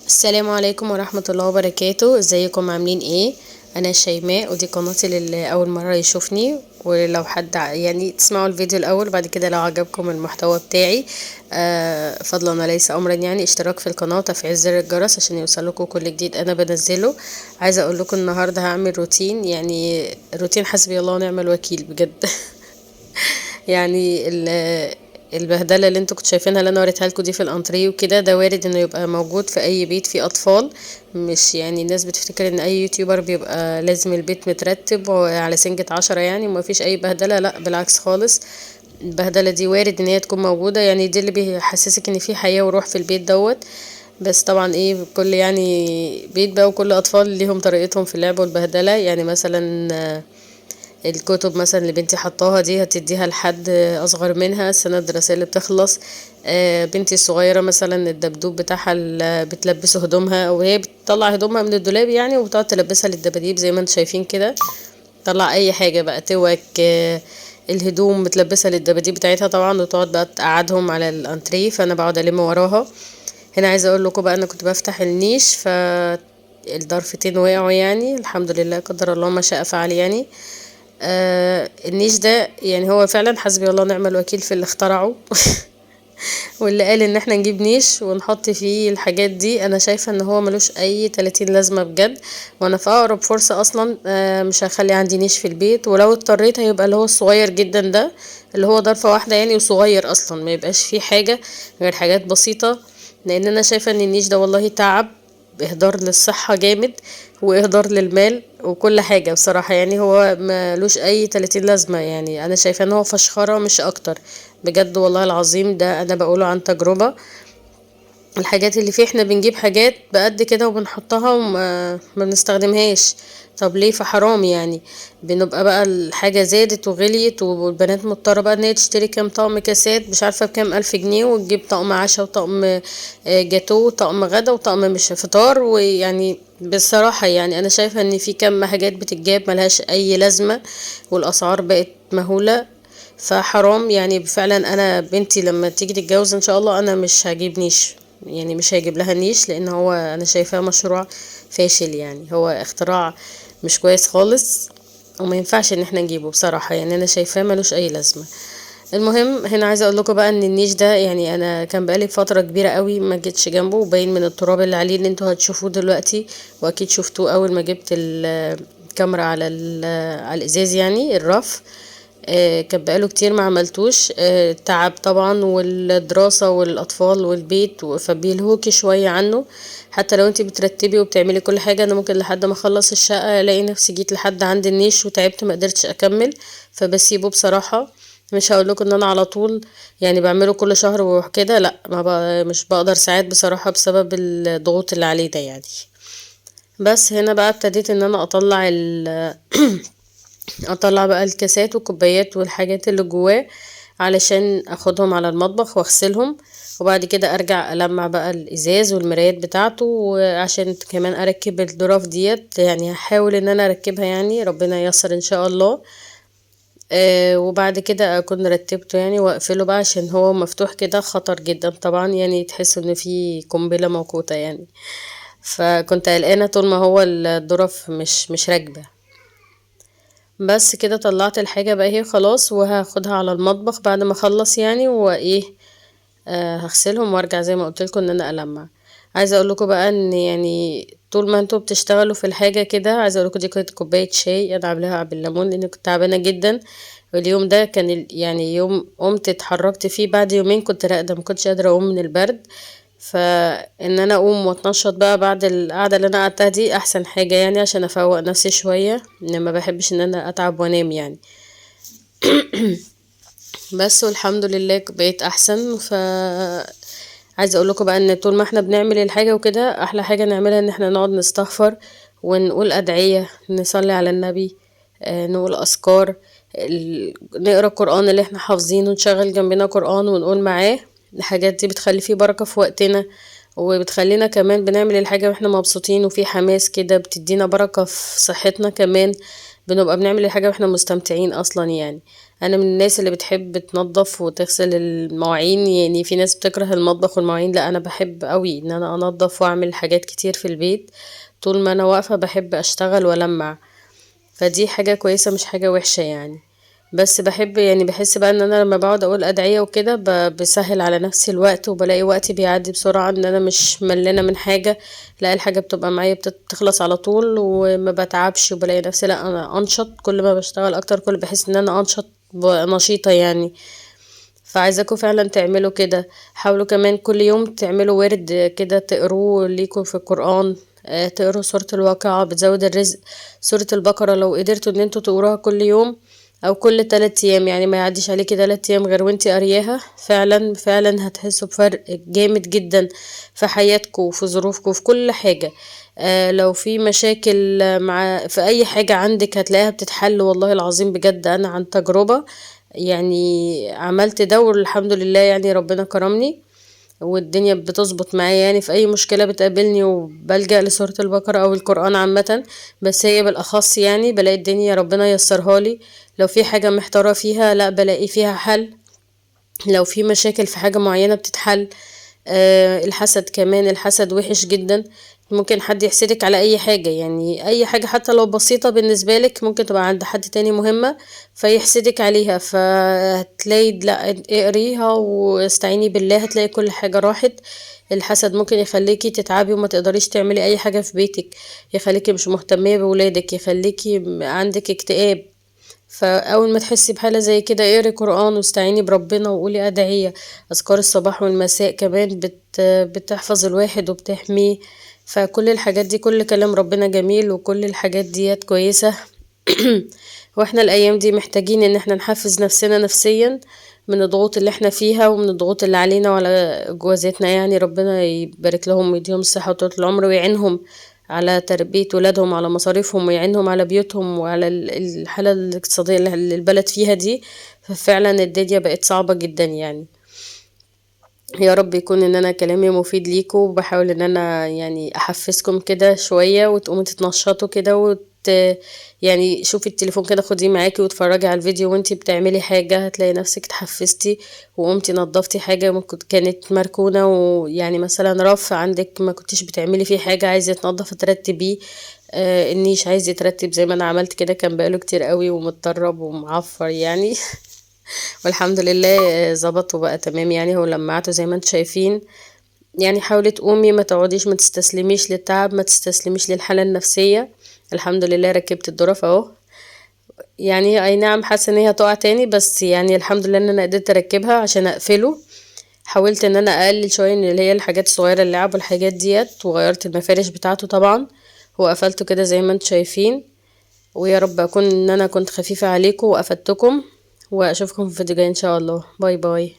السلام عليكم ورحمة الله وبركاته. ازيكم عاملين ايه؟ انا شيماء ودي قناتي للي اول مرة يشوفني. ولو حد يعني تسمعوا الفيديو الاول بعد كده لو عجبكم المحتوى بتاعي فضلا وليس امرا، يعني اشتراك في القناة وتفعيل زر الجرس عشان يوصلكم كل جديد انا بنزله. عايزة اقول لكم النهاردة هعمل روتين، يعني روتين حسبي الله ونعم الوكيل بجد. يعني البهدله اللي انتوا كنتوا شايفينها اللي انا وريتها لكم دي في الانتريه وكده، ده وارد انه يبقى موجود في اي بيت فيه اطفال. مش يعني الناس بتفتكر ان اي يوتيوبر بيبقى لازم البيت مترتب وعلى سنجة 10، يعني وما فيش اي بهدله، لا بالعكس خالص. البهدله دي وارد ان هي تكون موجوده، يعني دي اللي بيحسسك ان في حياه وروح في البيت دوت. بس طبعا ايه، كل يعني بيت بقى وكل اطفال ليهم طريقتهم في اللعب والبهدله. يعني مثلا الكتب مثلا اللي بنتي حطاها دي هتديها لحد اصغر منها، السنه الدراسيه اللي بتخلص. بنتي الصغيره مثلا الدبدوب بتاعها اللي بتلبسه هدومها، وهي بتطلع هدومها من الدولاب يعني وبتقعد تلبسها للدباديب زي ما انتم شايفين كده. طلع اي حاجه بقى، توك، الهدوم بتلبسها للدباديب بتاعتها طبعا، وتقعد بقى تقعدهم على الانتريه، فانا بقعد الم وراها. هنا عايزه اقول لكم بقى انا كنت بفتح النيش، الضرفتين وقعوا، يعني الحمد لله قدر الله ما شاء فعل يعني. النيش ده يعني هو فعلا حسبي الله ونعم الوكيل في اللي اخترعه. واللي قال ان احنا نجيب نيش ونحط فيه الحاجات دي، انا شايفة ان هو ملوش اي 30 لازمة بجد. وانا في اقرب فرصة اصلا مش هخلي عندي نيش في البيت، ولو اضطريت هيبقى اللي هو الصغير جدا ده، اللي هو ضرفة واحدة يعني، وصغير اصلا ما يبقاش فيه حاجة غير حاجات بسيطة. لان انا شايفة ان النيش ده والله تعب، اهدار للصحة جامد، واهدار للمال وكل حاجة بصراحة. يعني هو ملوش اي 30 لازمة، يعني انا شايفة ان هو فشخرة مش اكتر. بجد والله العظيم ده انا بقوله عن تجربة. الحاجات اللي فيه احنا بنجيب حاجات بقد كده وبنحطها وما ما بنستخدمهاش. طب ليه؟ فحرام يعني. بنبقى بقى الحاجة زادت وغليت، والبنات مضطرة بقى ان هي تشتري كام طقم كاسات مش عارفة بكام الف جنيه، وتجيب طقم عشاء وطقم جاتو وطقم غدا وطقم مش فطار. ويعني بصراحة يعني انا شايفة ان في كم حاجات بتتجاب ملهاش اي لازمة، والاسعار بقت مهولة. فحرام يعني فعلا. انا بنتي لما تيجي تتجوز ان شاء الله انا مش هجيب نيش، يعني مش هيجيب لها نيش، لان هو انا شايفاه مشروع فاشل، يعني هو اختراع مش كويس خالص، وما ينفعش ان احنا نجيبه بصراحة. يعني انا شايفاه ملوش اي لازمة. المهم هنا عايزه اقول لكم بقى ان النيش ده، يعني انا كان بقالي فتره كبيره قوي ما جيتش جنبه، وباين من التراب اللي عليه اللي انتوا هتشوفوه دلوقتي، واكيد شفتوه اول ما جبت الكاميرا على على الازاز يعني الرف. كان بقاله كتير ما عملتوش. تعب طبعا، والدراسة والأطفال والبيت فبيلهوكي شوية عنه. حتى لو انتي بترتبي وبتعملي كل حاجة، انا ممكن لحد ما اخلص الشقة الاقي نفسي جيت لحد عند النيش وتعبت ما قدرتش اكمل، فبسيبه بصراحة. مش هقول لكم ان انا على طول يعني بعمله كل شهر وكده، لا ما مش بقدر ساعات بصراحة بسبب الضغوط اللي عليه ده يعني. بس هنا بقى ابتديت ان انا اطلع اطلع بقى الكاسات والكوبايات والحاجات اللي جواه، علشان اخدهم على المطبخ واغسلهم. وبعد كده ارجع المع بقى الازاز والمرايات بتاعته، وعشان كمان اركب الظراف ديت، يعني هحاول ان انا اركبها، يعني ربنا ييسر ان شاء الله. وبعد كده اكون رتبته يعني واقفله بقى، عشان هو مفتوح كده خطر جدا طبعا، يعني تحس ان في قنبلة موقوتة يعني. فكنت قلقانة طول ما هو الظرف مش راكبة. بس كده طلعت الحاجة بقى هي خلاص، وهاخدها على المطبخ بعد ما اخلص يعني وايه. هغسلهم وارجع زي ما قلت لكم ان انا المع. عايزه اقول لكم بقى ان يعني طول ما انتوا بتشتغلوا في الحاجه كده، عايزه اقول لكم دي كانت كوبايه شاي انا عاملاها بالليمون لان كنت تعبانه جدا. واليوم ده كان يعني يوم قمت اتحركت فيه بعد يومين كنت راقده، ما كنتش قادره اقوم من البرد. فان انا اقوم واتنشط بقى بعد القعده اللي انا قعدتها دي احسن حاجه، يعني عشان افوق نفسي شويه، ان ما بحبش ان انا اتعب وانام يعني. بس والحمد لله بقيت احسن. عايزه اقول لكم بقى ان طول ما احنا بنعمل الحاجه وكده، احلى حاجه نعملها ان احنا نقعد نستغفر ونقول ادعيه، نصلي على النبي، نقول اذكار، نقرا القران اللي احنا حافظينه، نشغل جنبنا قران ونقول معاه. الحاجات دي بتخلي فيه بركه في وقتنا، وبتخلينا كمان بنعمل الحاجه واحنا مبسوطين وفي حماس كده، بتدينا بركه في صحتنا كمان. بنبقى بنعمل الحاجه واحنا مستمتعين اصلا يعني. انا من الناس اللي بتحب تنظف وتغسل المواعين، يعني في ناس بتكره المطبخ والمواعين، لا انا بحب قوي ان انا انظف واعمل حاجات كتير في البيت. طول ما انا واقفة بحب اشتغل والمع، فدي حاجة كويسة مش حاجة وحشة يعني. بس بحب يعني بحس بقى ان انا لما بقعد اقول ادعية وكده بسهل على نفسي الوقت، وبلاقي وقتي بيعدي بسرعة، ان انا مش ملانة من حاجة. لا الحاجة بتبقى معايا بتخلص على طول وما بتعبش، وبلاقي نفسي لا انا انشط كل ما بشتغل اكتر، كل بحس ان انا انشط نشيطة يعني. فعايزاكم فعلا تعملوا كده. حاولوا كمان كل يوم تعملوا ورد كده تقروه ليكوا في القرآن. تقروا سورة الواقعة بتزود الرزق. سورة البقرة لو قدرتوا ان انتوا تقروها كل يوم او كل 3 ايام، يعني ما يعديش عليكي 3 ايام غير وانتي قارياها، فعلا فعلا هتحسوا بفرق جامد جدا في حياتكم وفي ظروفكم وفي كل حاجة. لو في مشاكل مع في اي حاجة عندك هتلاقيها بتتحل، والله العظيم بجد انا عن تجربة يعني عملت ده والحمد لله، يعني ربنا كرمني والدنيا بتظبط معايا، يعني في اي مشكلة بتقابلني وبلجأ لسورة البقرة او القرآن عامة. بس هي بالاخص يعني بلاقي الدنيا ربنا يسرها لي. لو في حاجة محتارة فيها لا بلاقي فيها حل. لو في مشاكل في حاجة معينة بتتحل. الحسد كمان، الحسد وحش جدا. ممكن حد يحسدك على اي حاجة، يعني اي حاجة حتى لو بسيطة بالنسبة لك ممكن تبقى عند حد تاني مهمة فيحسدك عليها، فهتلاقي لا اقريها واستعيني بالله هتلاقي كل حاجة راحت. الحسد ممكن يخليكي تتعبي وما تقدريش تعملي اي حاجة في بيتك، يخليكي مش مهتمية بولادك، يخليكي عندك اكتئاب. فاول ما تحسي بحاله زي كده اقري قران واستعيني بربنا وقولي ادعيه. اذكار الصباح والمساء كمان بتحفظ الواحد وبتحميه. فكل الحاجات دي كل كلام ربنا جميل وكل الحاجات ديت كويسه. واحنا الايام دي محتاجين ان احنا نحفز نفسنا نفسيا من الضغوط اللي احنا فيها ومن الضغوط اللي علينا وعلى جوازاتنا، يعني ربنا يبارك لهم ويديهم الصحة وطولة العمر ويعينهم على تربية ولادهم، على مصاريفهم، ويعينهم على بيوتهم وعلى الحالة الاقتصادية اللي البلد فيها دي. ففعلا الدنيا بقت صعبة جدا يعني. يا رب يكون ان انا كلامي مفيد ليكم، وبحاول ان انا يعني احفزكم كده شوية وتقوموا تتنشطوا كده يعني شوفي التليفون كده خديه معاكي واتفرجي على الفيديو وانتي بتعملي حاجة، هتلاقي نفسك اتحفزتي وقمتي نظفتي حاجة ممكن كانت مركونة، ويعني مثلا رف عندك ما كنتش بتعملي فيه حاجة عايزة تنظف ترتبيه. النيش عايز يترتب زي ما انا عملت كده، كان بقاله كتير قوي ومتطرب ومعفر يعني. والحمد لله ظبط وبقى تمام يعني، هو لمعته زي ما انتم شايفين. يعني حاولي تقومي، ما تقعديش، ما تستسلميش للتعب، ما تستسلميش للحالة النفسية. الحمد لله ركبت الظرف اهو. يعني اي نعم حاسه ان هي هتقع تاني، بس يعني الحمد لله ان انا قدرت اركبها عشان اقفله. حاولت ان انا اقلل شويه من اللي هي الحاجات الصغيره اللعب والحاجات ديت، وغيرت المفارش بتاعته طبعا وقفلته كده زي ما انتم شايفين. ويا رب اكون ان انا كنت خفيفه عليكم وافدتكم، واشوفكم في فيديو جاي ان شاء الله. باي باي.